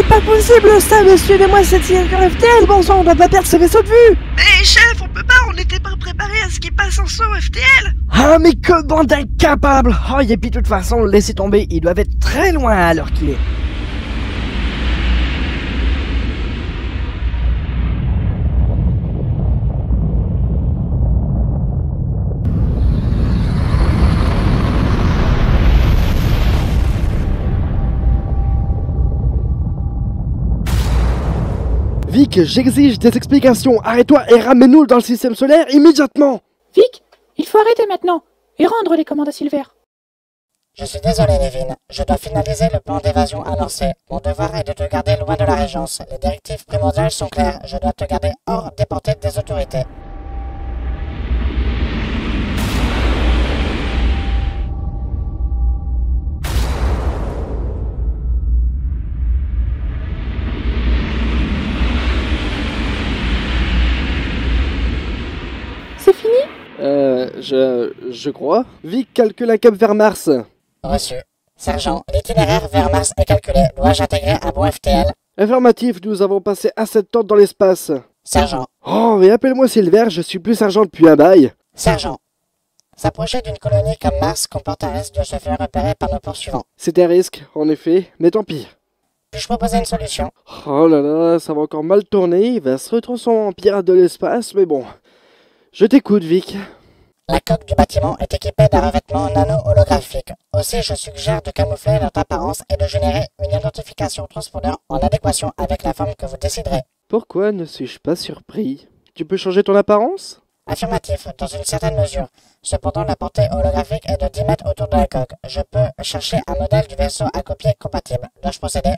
C'est pas possible ça, monsieur, de moi cette signature FTL, bon sang, on doit pas perdre ce vaisseau de vue. Mais chef, on peut pas, on n'était pas préparé à ce qui passe en saut FTL. Ah mais que bande d'incapables. Oh, et puis de toute façon, laissez tomber, ils doivent être très loin à l'heure qu'il est. Vic, j'exige des explications. Arrête-toi et ramène-nous dans le système solaire immédiatement. Vic, il faut arrêter maintenant et rendre les commandes à Silver. Je suis désolé, Nevin. Je dois finaliser le plan d'évasion annoncé. Mon devoir est de te garder loin de la Régence. Les directives primordiales sont claires. Je dois te garder hors des portées des autorités. C'est fini? Je crois. Vic calcule un cap vers Mars. Reçu. Sergent, l'itinéraire vers Mars est calculé. Dois-je intégrer un bon FTL? Affirmatif, nous avons passé assez de temps dans l'espace. Sergent. Oh, mais appelle-moi Silver, je suis plus sergent depuis un bail. Sergent. S'approcher d'une colonie comme Mars comporte un risque de se faire repérer par nos poursuivants. C'est un risque, en effet, mais tant pis. Puis-je proposer une solution? Oh là là, ça va encore mal tourner, il va se retransformer en pirate de l'espace, mais bon. Je t'écoute, Vic. La coque du bâtiment est équipée d'un revêtement nano-holographique. Aussi, je suggère de camoufler notre apparence et de générer une identification transpondeur en adéquation avec la forme que vous déciderez. Pourquoi ne suis-je pas surpris? Tu peux changer ton apparence? Affirmatif, dans une certaine mesure. Cependant, la portée holographique est de 10 mètres autour de la coque. Je peux chercher un modèle du vaisseau à copier compatible. Dois-je procéder?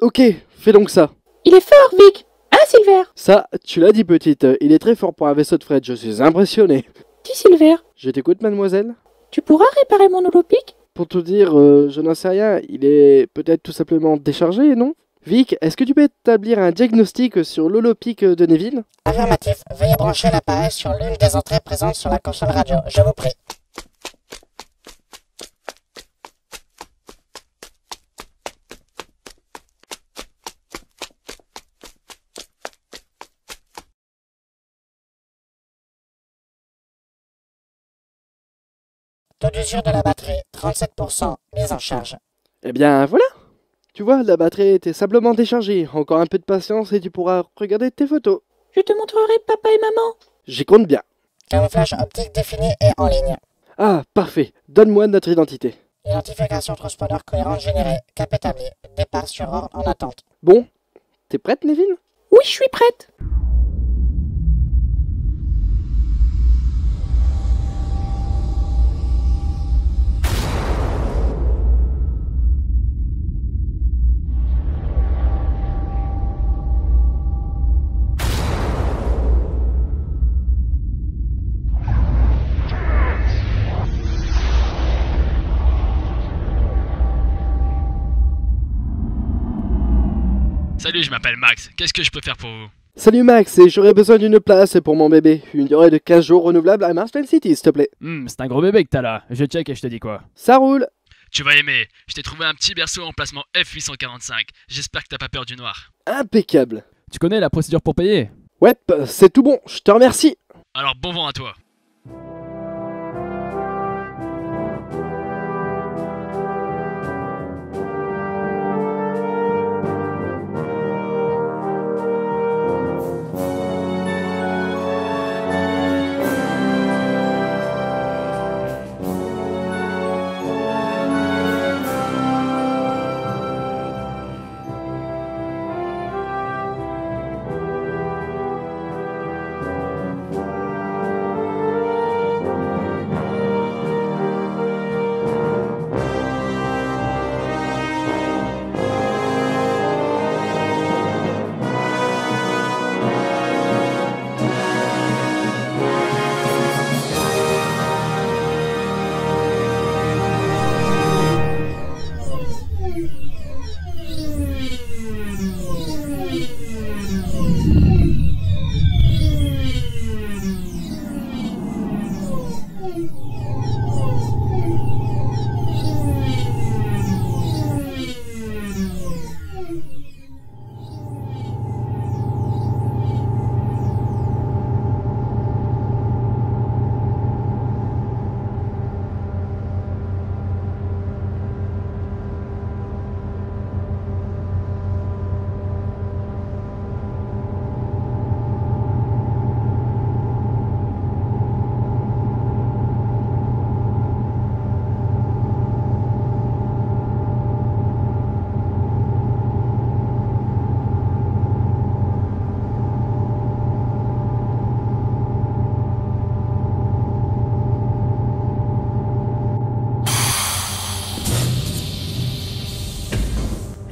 Ok, fais donc ça. Il est fort, Vic! Hein, Silver? Ça, tu l'as dit, petite, il est très fort pour un vaisseau de fret, je suis impressionné. Dis, Silver, Je t'écoute, mademoiselle? tu pourras réparer mon holopic? Pour tout dire, je n'en sais rien, il est peut-être tout simplement déchargé, non? Vic, est-ce que tu peux établir un diagnostic sur l'holopic de Nevin? Affirmatif, veuillez brancher l'appareil sur l'une des entrées présentes sur la console radio. Je vous prie. Taux d'usure de la batterie, 37%, mise en charge. Eh bien, voilà. Tu vois, la batterie était simplement déchargée. Encore un peu de patience et tu pourras regarder tes photos. Je te montrerai papa et maman. J'y compte bien. Camouflage optique défini et en ligne. Ah, parfait. Donne-moi notre identité. Identification transpondeur cohérente générée. Cap établi. Départ sur ordre en attente. Bon, t'es prête, Nevin? Oui, je suis prête. Salut, je m'appelle Max. Qu'est-ce que je peux faire pour vous? Salut Max, et j'aurais besoin d'une place pour mon bébé. Une durée de 15 jours renouvelable à Marston City, s'il te plaît. C'est un gros bébé que t'as là. Je check et je te dis quoi. Ça roule. Tu vas aimer. Je t'ai trouvé un petit berceau en placement F845. J'espère que t'as pas peur du noir. Impeccable. Tu connais la procédure pour payer? Ouais, c'est tout bon, je te remercie. Alors bon vent à toi.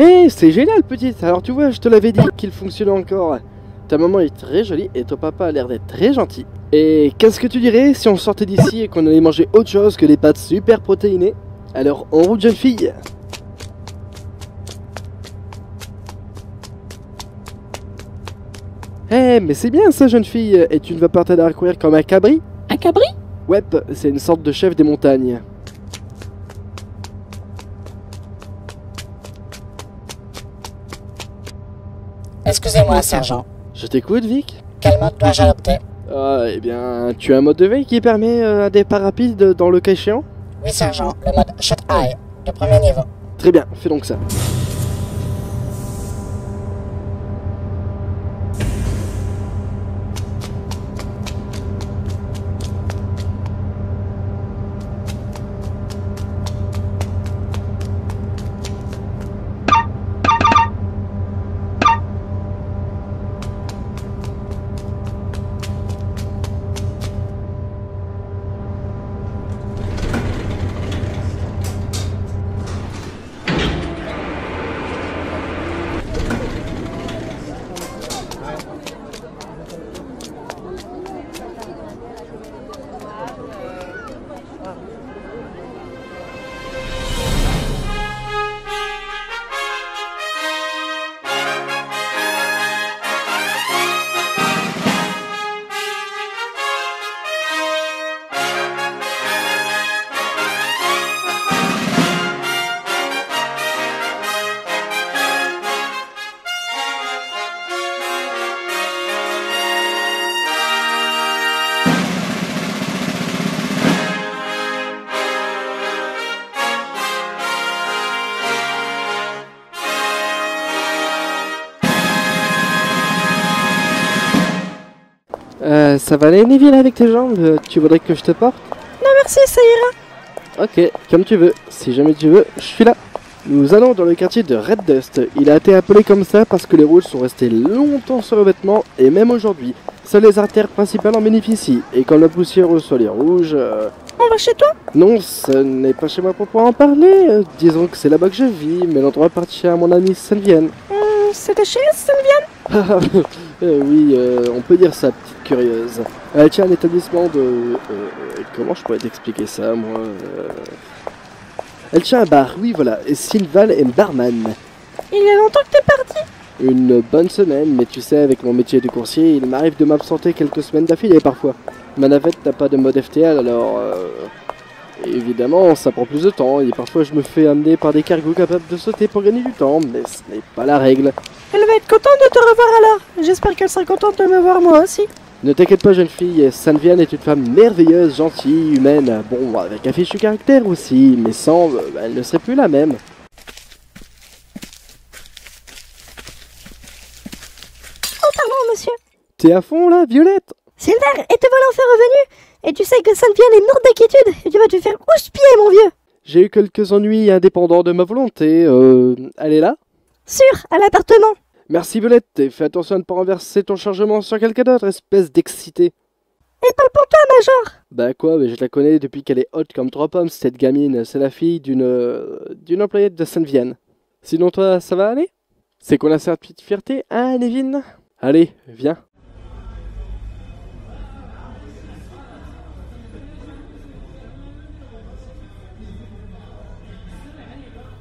Hé, c'est génial, petite. Alors tu vois, je te l'avais dit qu'il fonctionnait encore. Ta maman est très jolie et ton papa a l'air d'être très gentil. Et qu'est-ce que tu dirais si on sortait d'ici et qu'on allait manger autre chose que des pâtes super protéinées? Alors, en route, jeune fille. Eh, mais c'est bien ça, jeune fille. Et tu ne vas pas tarder à courir comme un cabri? Un cabri? Ouais, c'est une sorte de chef des montagnes. Excusez-moi, sergent. Je t'écoute, Vic. Quel mode dois-je adopter? Ah, eh bien, tu as un mode de veille qui permet un départ rapide dans le cas échéant? Oui, sergent. Le mode Shut Eye, de premier niveau. Très bien, fais donc ça. Ça va aller, Neville, avec tes jambes? Tu voudrais que je te porte? Non merci, ça ira. Ok, comme tu veux. Si jamais tu veux, je suis là. Nous allons dans le quartier de Red Dust. Il a été appelé comme ça parce que les rouges sont restés longtemps sur le vêtement et même aujourd'hui. Seules les artères principales en bénéficient. Et quand la poussière reçoit les rouges... On va chez toi? Non, ce n'est pas chez moi pour pouvoir en parler. Disons que c'est là-bas que je vis, mais l'endroit appartient à mon amie Sylviane. C'était chez Sylviane? Oui, on peut dire ça, petite curieuse. Elle tient un établissement de... comment je pourrais t'expliquer ça, moi Elle tient un bar, oui, voilà. Et Sylvain est barman. Il y a longtemps que t'es parti? Une bonne semaine, mais tu sais, avec mon métier de coursier, il m'arrive de m'absenter quelques semaines d'affilée parfois. Ma navette n'a pas de mode FTL, alors... évidemment, ça prend plus de temps, et parfois je me fais amener par des cargos capables de sauter pour gagner du temps, mais ce n'est pas la règle. Elle va être contente de te revoir alors. J'espère qu'elle sera contente de me voir moi aussi. Ne t'inquiète pas, jeune fille, Sanviane est une femme merveilleuse, gentille, humaine, bon, avec un fichu caractère aussi, mais sans, elle ne serait plus la même. Oh pardon, monsieur. T'es à fond là, Violette? Sylvain, et te voilà enfin revenu. Et tu sais que Sylviane est morte d'inquiétude. Et tu vas te faire housse-pied, mon vieux. J'ai eu quelques ennuis indépendants de ma volonté, elle est là? Sûr, à l'appartement. Merci Violette, et fais attention à ne pas renverser ton chargement sur quelqu'un d'autre, espèce d'excité. Et parle pour toi, Major. Bah quoi, mais je la connais depuis qu'elle est haute comme trois pommes, cette gamine. C'est la fille d'une employée de Sainte-Vienne. Sinon toi, ça va aller? C'est qu'on a cette petite fierté, hein, Nevin? Allez, viens.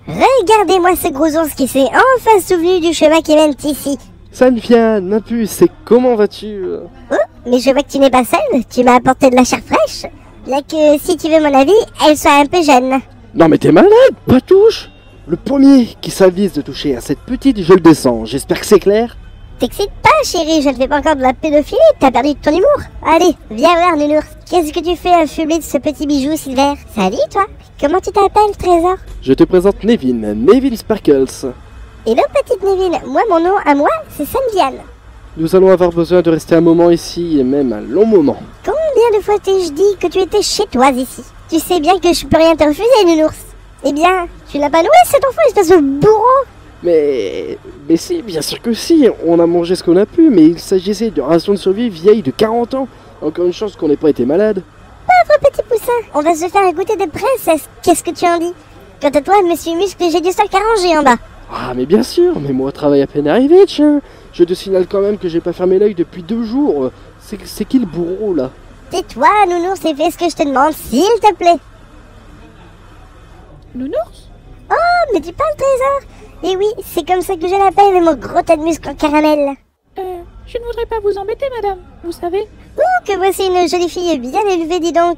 Regardez-moi ce gros ours qui s'est enfin souvenu du chemin qui mène ici. Sainte-Vienne, Napus, c'est comment vas-tu? Oh, mais je vois que tu n'es pas seule, tu m'as apporté de la chair fraîche. Bien que, si tu veux mon avis, elle soit un peu jeune. Non mais t'es malade, pas touche. Le premier qui s'avise de toucher à cette petite, je le descends, j'espère que c'est clair. T'excites pas, chérie, je ne fais pas encore de la pédophilie, t'as perdu ton humour. Allez, viens voir, nounours. Qu'est-ce que tu fais affublé de ce petit bijou, Silver? Salut, toi. Comment tu t'appelles, trésor? Je te présente Nevin, Nevin Sparkles. Hello, petite Nevin. Moi, mon nom à moi, c'est Sanviane. Nous allons avoir besoin de rester un moment ici, et même un long moment. Combien de fois t'ai-je dit que tu étais chez toi ici? Tu sais bien que je peux rien te refuser, nounours. Eh bien, tu l'as pas loué, cet enfant, espèce de bourreau. Mais si, bien sûr que si, on a mangé ce qu'on a pu, mais il s'agissait de rations de survie vieilles de 40 ans. Encore une chance qu'on n'ait pas été malade. Pauvre petit poussin, on va se faire un goûter de princesse, qu'est-ce que tu en dis? Quant à toi, monsieur Muscle, j'ai du stock à ranger en bas. Ah mais bien sûr, mais moi travaille à peine arrivé, tiens. Je te signale quand même que j'ai pas fermé l'œil depuis 2 jours. C'est qui le bourreau là? Tais-toi, Nounours, et fais ce que je te demande, s'il te plaît. Nounours? Oh, mais tu parles Trésor? Et oui, c'est comme ça que je l'appelle, mon gros tas de muscles en caramel. Je ne voudrais pas vous embêter, madame, vous savez. Oh, que voici une jolie fille bien élevée, dis donc.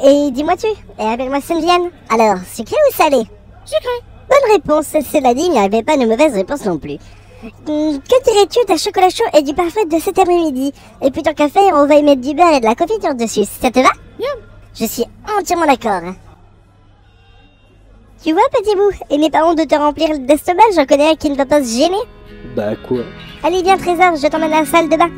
Et dis-moi-tu, et appelle-moi Sainte-Vienne. Alors, sucré ou salé? Sucré. Bonne réponse, cela dit, il n'y avait pas de mauvaise réponse non plus. Que dirais-tu d'un chocolat chaud et du parfait de cet après-midi? Et puis tant qu'à faire, on va y mettre du beurre et de la confiture dessus, ça te va? Miam. Je suis entièrement d'accord. Tu vois, petit bout, et mes parents de te remplir d'estomac, j'en connais un qui ne va pas se gêner. Bah quoi? Allez, viens, Trésor, je t'emmène à la salle de bain.